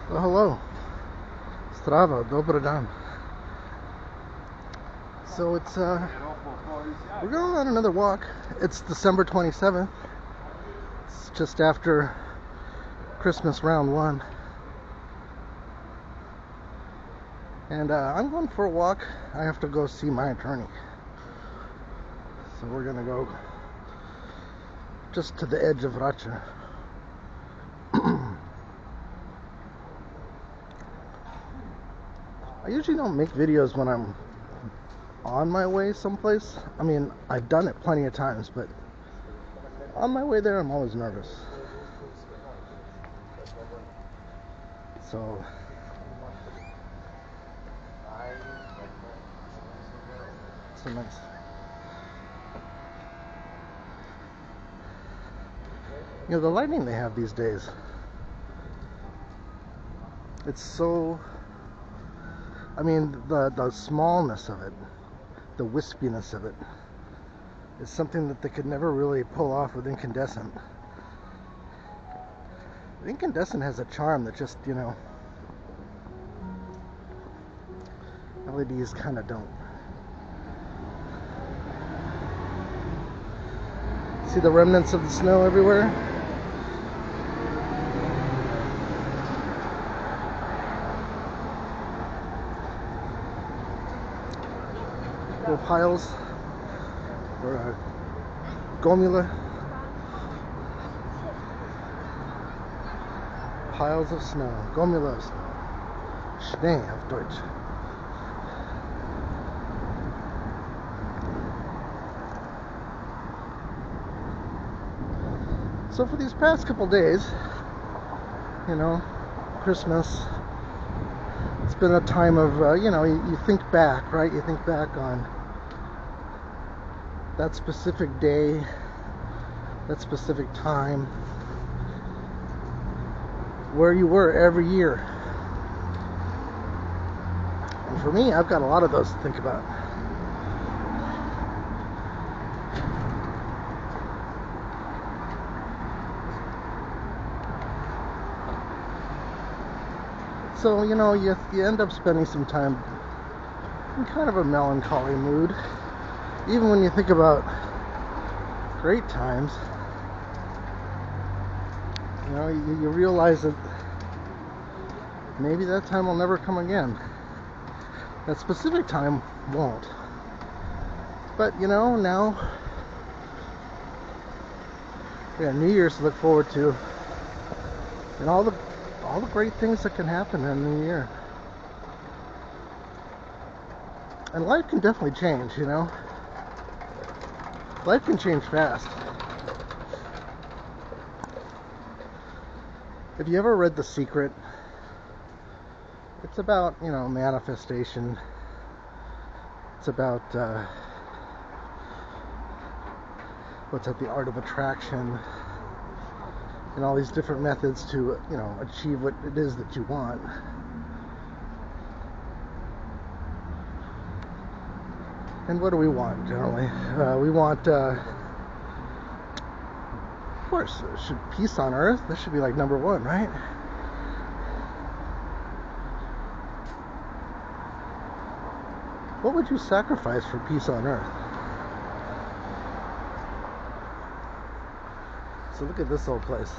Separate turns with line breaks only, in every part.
Oh, hello. Strava, dobar dan. So we're going on another walk. It's December 27th. It's just after Christmas round one. And I'm going for a walk. I have to go see my attorney. So we're gonna go just to the edge of Vračar. I usually don't make videos when I'm on my way someplace. I mean, I've done it plenty of times, but on my way there I'm always nervous. So nice. You know, the lighting they have these days, it's so, I mean, the smallness of it, the wispiness of it, is something that they could never really pull off with incandescent. Incandescent has a charm that just, you know, LEDs kind of don't. See the remnants of the snow everywhere? Little piles, or gomula, piles of snow, gomulas, Schnee auf Deutsch. So for these past couple days, you know, Christmas, it's been a time of, you know, you think back, right? You think back on that specific day, that specific time, where you were every year. And for me, I've got a lot of those to think about. So, you know, you end up spending some time in kind of a melancholy mood. Even when you think about great times, you know, you realize that maybe that time will never come again. That specific time won't. But, you know, now we got New Year's to look forward to, and all the great things that can happen in the new year. And life can definitely change, you know. Life can change fast. Have you ever read The Secret? It's about, you know, manifestation. It's about the art of attraction, and all these different methods to, you know, achieve what it is that you want. And what do we want generally? We want, of course, should peace on earth. This should be like number one, right? What would you sacrifice for peace on earth? So look at this old place.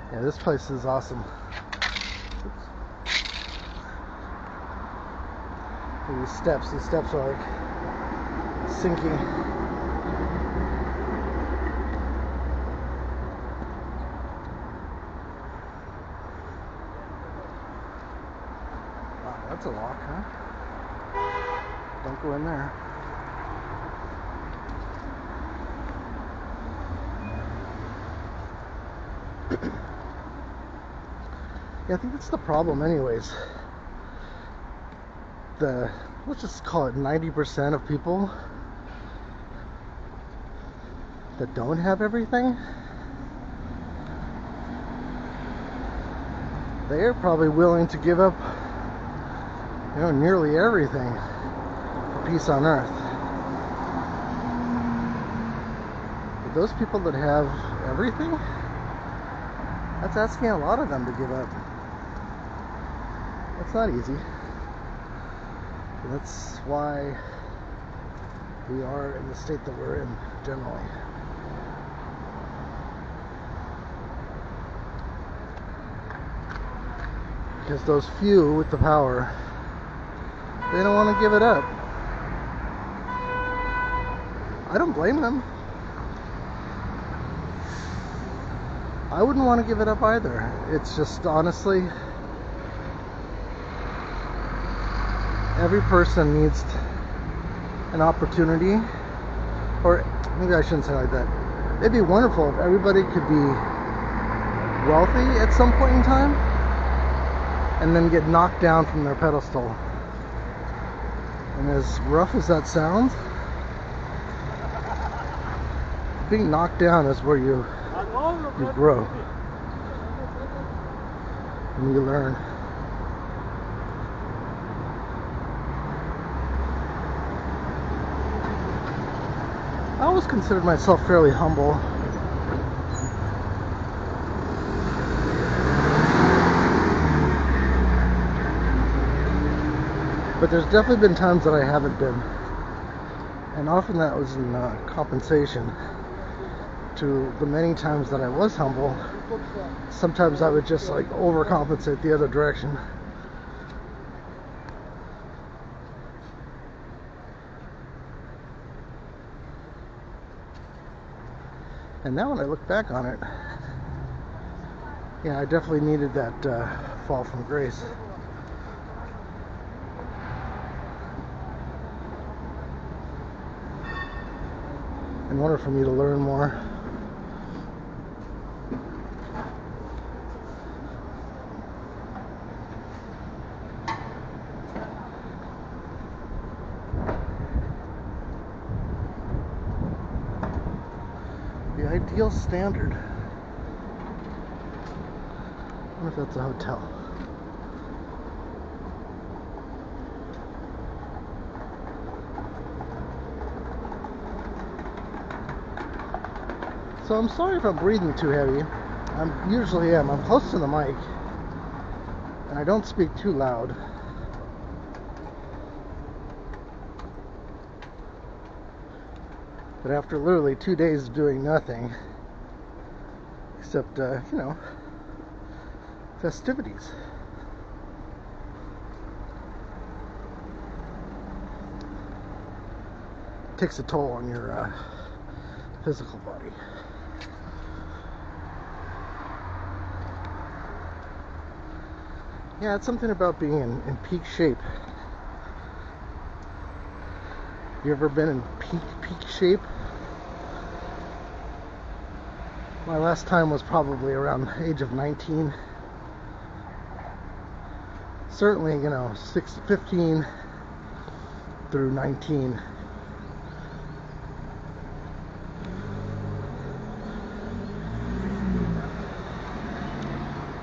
Yeah, this place is awesome. Oops. These steps are like sinking. Wow, that's a lock, huh? Don't go in there. Yeah, I think that's the problem anyways. Let's just call it 90% of people that don't have everything, they're probably willing to give up, you know, nearly everything for peace on earth. those people that have everything, that's asking a lot of them to give up. That's not easy. That's why we are in the state that we're in generally. Because those few with the power, they don't want to give it up. I don't blame them. I wouldn't want to give it up either. It's just, honestly, every person needs an opportunity, or maybe I shouldn't say it like that. It'd be wonderful if everybody could be wealthy at some point in time and then get knocked down from their pedestal. And as rough as that sounds, being knocked down is where you grow and you learn. I always considered myself fairly humble. But there's definitely been times that I haven't been. And often that was in compensation to the many times that I was humble. Sometimes I would just like overcompensate the other direction. And now when I look back on it, yeah, I definitely needed that fall from grace. In order for me to learn more. The ideal standard. I wonder if that's a hotel. So I'm sorry if I'm breathing too heavy. I usually am. I'm close to the mic, and I don't speak too loud. But after literally 2 days of doing nothing, except, you know, festivities. It takes a toll on your physical body. Yeah, it's something about being in peak shape. You ever been in peak shape? My last time was probably around the age of 19. Certainly, you know, 15 through 19.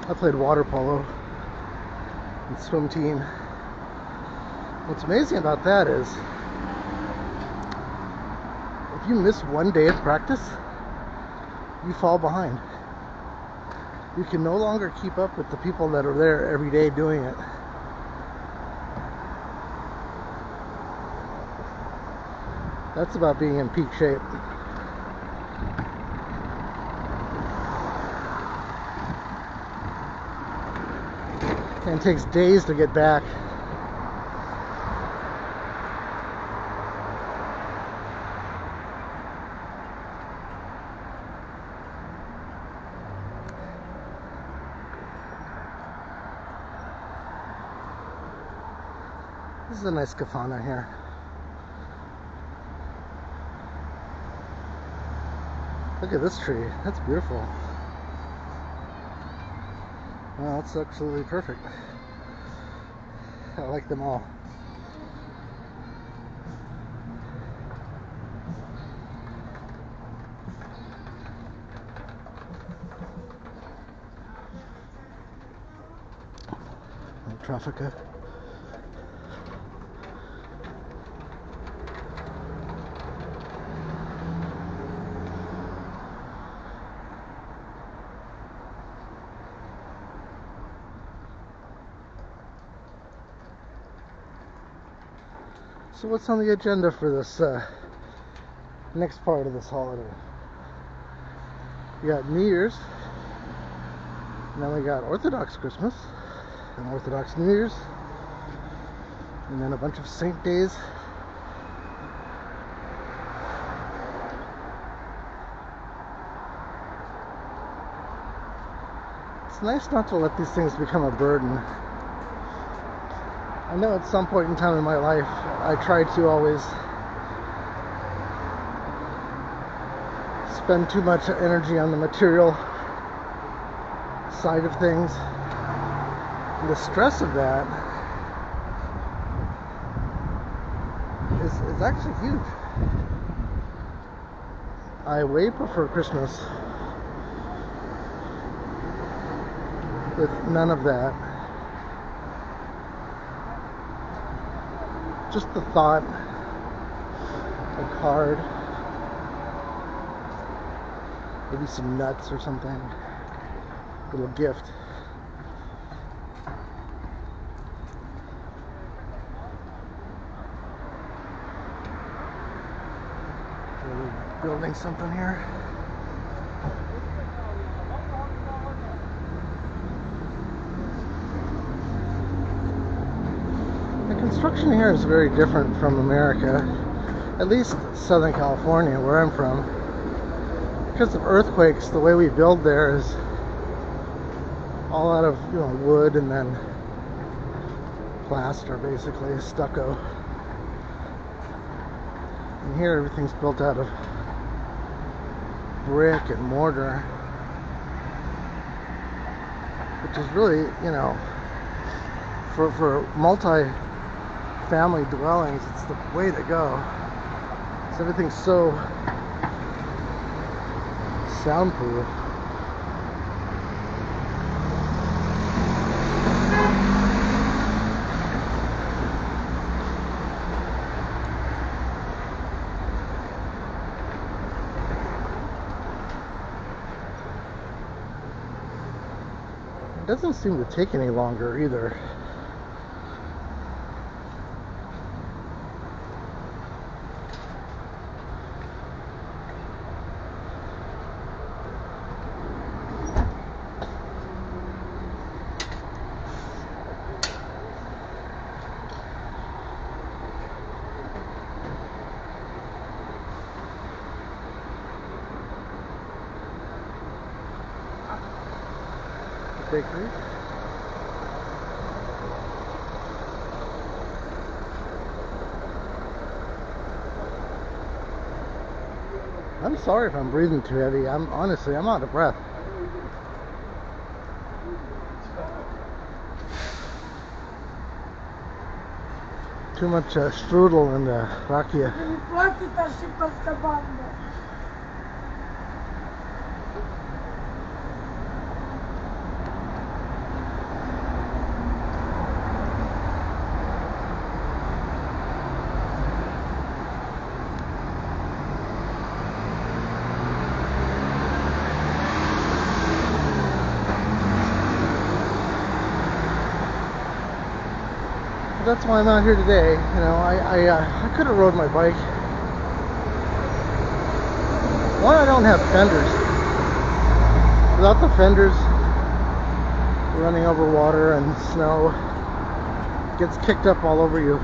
I played water polo and swim team. What's amazing about that is if you miss one day of practice, you fall behind. You can no longer keep up with the people that are there every day doing it. That's about being in peak shape. And it takes days to get back. This is a nice kafana here. Look at this tree. That's beautiful. Well, that's absolutely perfect. I like them all. No traffic. So what's on the agenda for this next part of this holiday? We got New Year's, and then we got Orthodox Christmas, and Orthodox New Year's, and then a bunch of saint days. It's nice not to let these things become a burden. I know at some point in time in my life, I tried to always spend too much energy on the material side of things. And the stress of that is actually huge. I way prefer Christmas with none of that. Just the thought, a card, maybe some nuts or something, a little gift. Are we building something here? Construction here is very different from America, at least Southern California, where I'm from. Because of earthquakes, the way we build there is all out of wood and then plaster, basically stucco. And here everything's built out of brick and mortar, which is really, for multi-family dwellings, it's the way to go. So everything's so soundproof. It doesn't seem to take any longer either. Bakery. I'm sorry if I'm breathing too heavy. I'm out of breath. Too much strudel and rakia. That's why I'm out here today. I could have rode my bike. One, I don't have fenders. Without the fenders, running over water and snow gets kicked up all over you.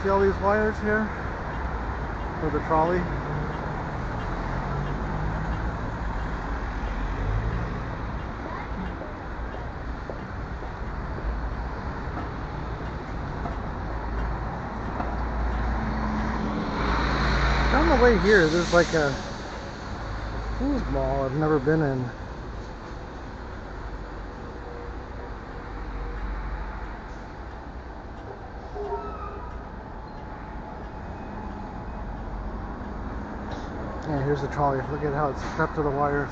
See all these wires here for the trolley? Down the the way here, there's like a foosball I've never been in. Yeah, here's the trolley. Look at how it's stuck to the wires.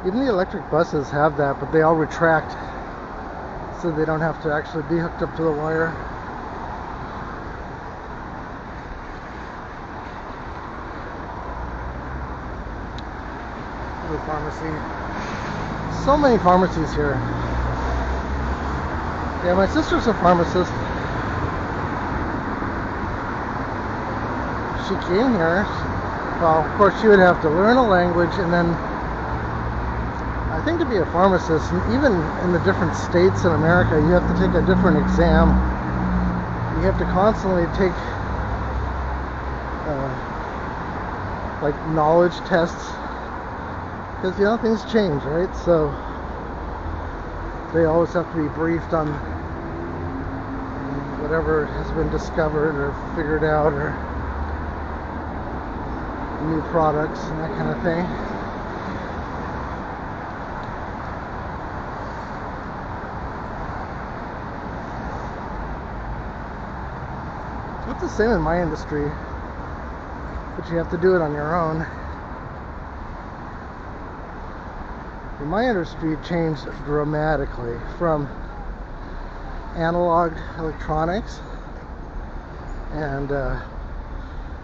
Even the electric buses have that, but they all retract so they don't have to actually be hooked up to the wire. The pharmacy. So many pharmacies here. Yeah, my sister's a pharmacist. She came here. Well, of course, she would have to learn a language, and then I think to be a pharmacist, and even in the different states in America, you have to take a different exam. You have to constantly take like knowledge tests, because you know things change, right? So they always have to be briefed on whatever has been discovered or figured out, or new products and that kind of thing. It's the same in my industry, but you have to do it on your own. In my industry, it changed dramatically from analog electronics and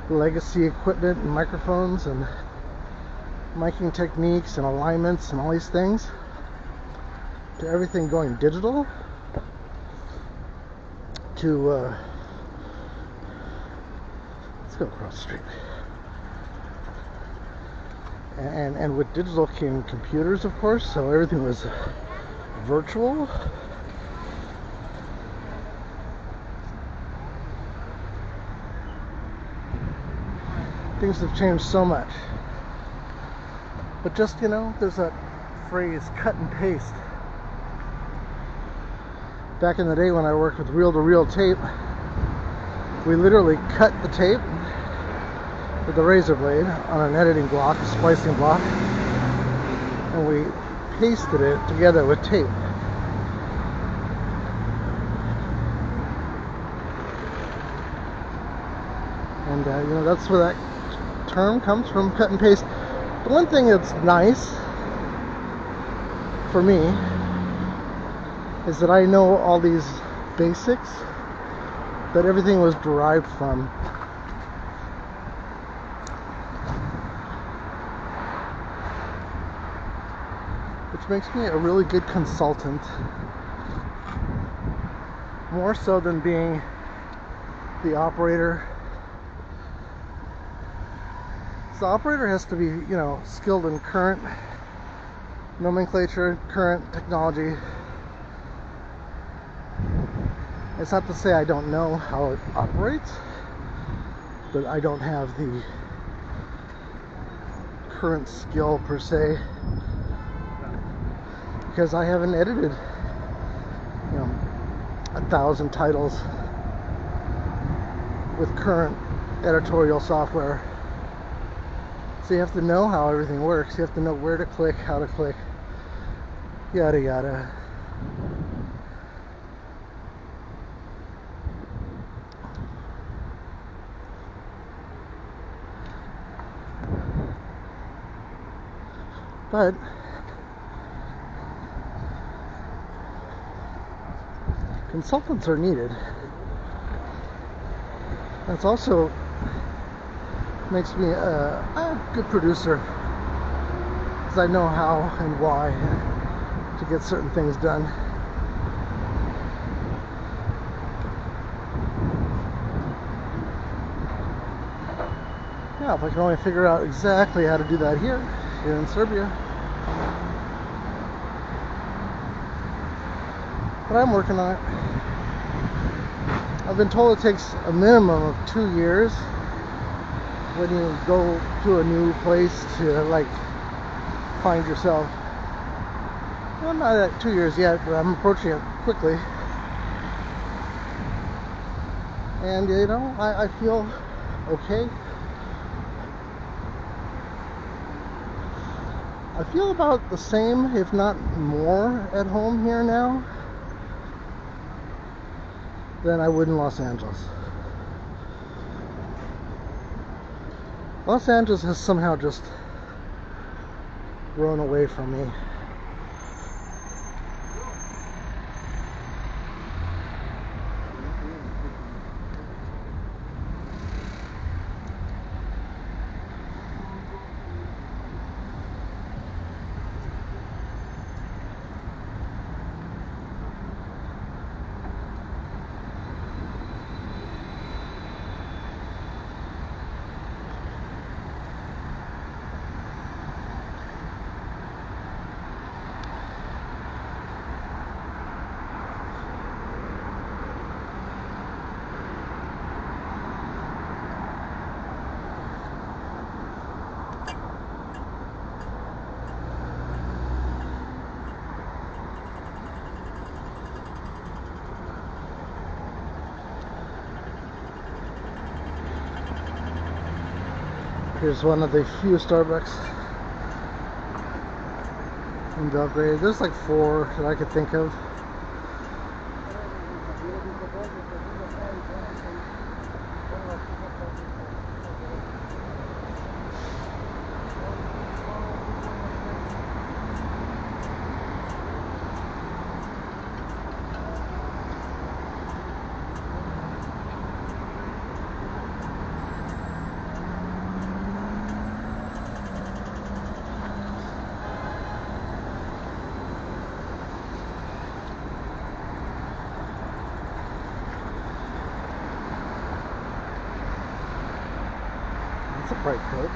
legacy equipment and microphones and miking techniques and alignments and all these things to everything going digital to let's go across the street. And with digital came computers, of course, so everything was virtual. Things have changed so much. But just, you know, there's that phrase, cut and paste. Back in the day when I worked with reel-to-reel tape, we literally cut the tape with a razor blade on an editing block, a splicing block, and we pasted it together with tape. And you know, that's where that term comes from, cut and paste. The one thing that's nice for me is that I know all these basics that everything was derived from. Which makes me a really good consultant, more so than being the operator. So the operator has to be, you know, skilled in current nomenclature, current technology. It's not to say I don't know how it operates, but I don't have the current skill per se, because I haven't edited, you know, 1,000 titles with current editorial software. So you have to know how everything works. You have to know where to click, how to click, yada yada. But consultants are needed. That's also makes me a good producer, because I know how and why to get certain things done. Yeah, if I can only figure out exactly how to do that here in Serbia. But I'm working on it. I've been told it takes a minimum of 2 years when you go to a new place to like find yourself. Well, not at 2 years yet, but I'm approaching it quickly. And you know, I feel okay. I feel about the same, if not more, at home here now than I would in Los Angeles. Los Angeles has somehow just grown away from me. Here's one of the few Starbucks in Belgrade. There's like 4 that I could think of. It's a bright coat.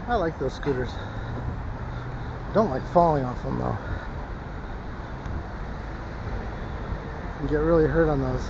I like those scooters. Don't like falling off them though. You get really hurt on those.